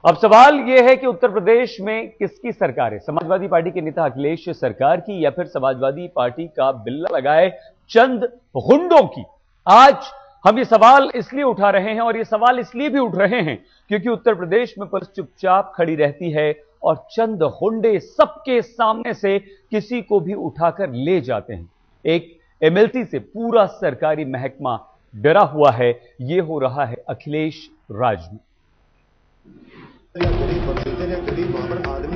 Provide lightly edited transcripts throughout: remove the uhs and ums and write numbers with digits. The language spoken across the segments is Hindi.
अब सवाल यह है कि उत्तर प्रदेश में किसकी सरकार है, समाजवादी पार्टी के नेता अखिलेश सरकार की या फिर समाजवादी पार्टी का बिल्ला लगाए चंद गुंडों की। आज हम ये सवाल इसलिए उठा रहे हैं और ये सवाल इसलिए भी उठ रहे हैं क्योंकि उत्तर प्रदेश में पुलिस चुपचाप खड़ी रहती है और चंद गुंडे सबके सामने से किसी को भी उठाकर ले जाते हैं। एक एमएलसी से पूरा सरकारी महकमा डरा हुआ है। यह हो रहा है अखिलेश राज में।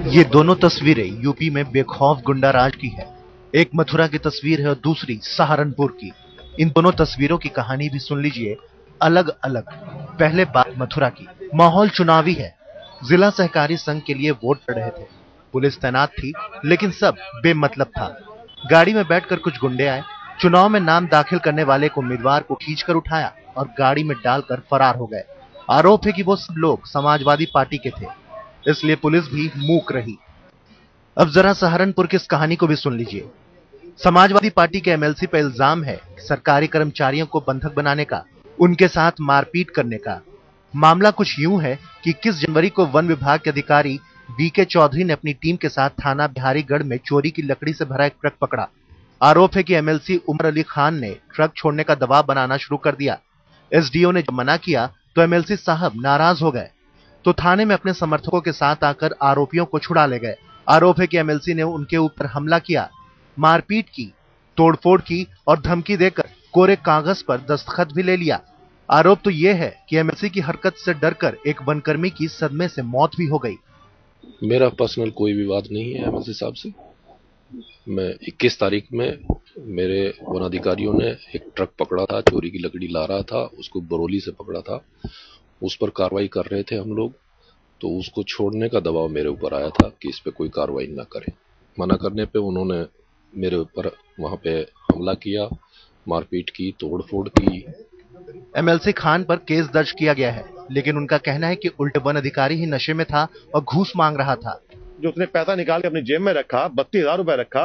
ये दोनों तस्वीरें यूपी में बेखौफ गुंडाराज की है। एक मथुरा की तस्वीर है और दूसरी सहारनपुर की। इन दोनों तस्वीरों की कहानी भी सुन लीजिए अलग अलग। पहले बात मथुरा की। माहौल चुनावी है। जिला सहकारी संघ के लिए वोट पड़ रहे थे। पुलिस तैनात थी लेकिन सब बेमतलब था। गाड़ी में बैठकर कुछ गुंडे आए, चुनाव में नाम दाखिल करने वाले को उम्मीदवार को खींचकर उठाया और गाड़ी में डालकर फरार हो गए। आरोप है कि वो सब लोग समाजवादी पार्टी के थे, इसलिए पुलिस भी मूक रही। अब जरा सहारनपुर की इस कहानी को भी सुन लीजिए। समाजवादी पार्टी के एमएलसी पर इल्जाम है सरकारी कर्मचारियों को बंधक बनाने का, उनके साथ मारपीट करने का। मामला कुछ यूं है कि 21 जनवरी को वन विभाग के अधिकारी बीके चौधरी ने अपनी टीम के साथ थाना बिहारीगढ़ में चोरी की लकड़ी से भरा एक ट्रक पकड़ा। आरोप है कि एमएलसी उमर अली खान ने ट्रक छोड़ने का दबाव बनाना शुरू कर दिया। एसडीओ ने जब मना किया तो एमएलसी साहब नाराज हो गए, तो थाने में अपने समर्थकों के साथ आकर आरोपियों को छुड़ा ले गए। आरोप है कि एमएलसी ने उनके ऊपर हमला किया, मारपीट की, तोड़फोड़ की और धमकी देकर कोरे कागज पर दस्तखत भी ले लिया। आरोप तो यह है कि एमएलसी की हरकत से डरकर एक वनकर्मी की सदमे से मौत भी हो गई। मेरा पर्सनल कोई विवाद नहीं है एमएलसी साहब से। मैं 21 तारीख में मेरे वन अधिकारियों ने एक ट्रक पकड़ा था, चोरी की लकड़ी ला रहा था, उसको बरौली से पकड़ा था। उस पर कार्रवाई कर रहे थे हम लोग, तो उसको छोड़ने का दबाव मेरे ऊपर आया था कि इस पे कोई कार्रवाई ना करें। मना करने पे उन्होंने मेरे ऊपर वहां पे हमला किया, मारपीट की, तोड़फोड़ की। एमएलसी खान पर केस दर्ज किया गया है, लेकिन उनका कहना है कि उल्टे वन अधिकारी ही नशे में था और घूस मांग रहा था। जो उसने पैसा निकाल के अपनी जेब में रखा, 32,000 रुपए रखा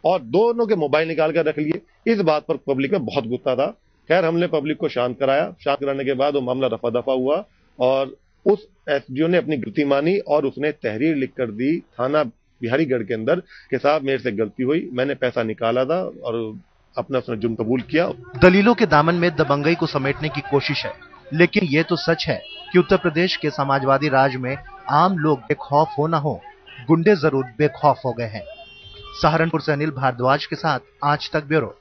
और दोनों के मोबाइल निकाल कर रख लिए। इस बात पर पब्लिक में बहुत गुस्सा था। खैर हमने पब्लिक को शांत कराया। शांत कराने के बाद वो मामला रफा दफा हुआ और उस एसडीओ ने अपनी गलती मानी और उसने तहरीर लिख कर दी थाना बिहारीगढ़ के अंदर कि साहब मेरे से गलती हुई, मैंने पैसा निकाला था और अपना उसने जुर्म कबूल किया। दलीलों के दामन में दबंगई को समेटने की कोशिश है, लेकिन ये तो सच है कि उत्तर प्रदेश के समाजवादी राज में आम लोग बेखौफ हो ना हो, गुंडे जरूर बेखौफ हो गए हैं। सहारनपुर से अनिल भारद्वाज के साथ आज तक ब्यूरो।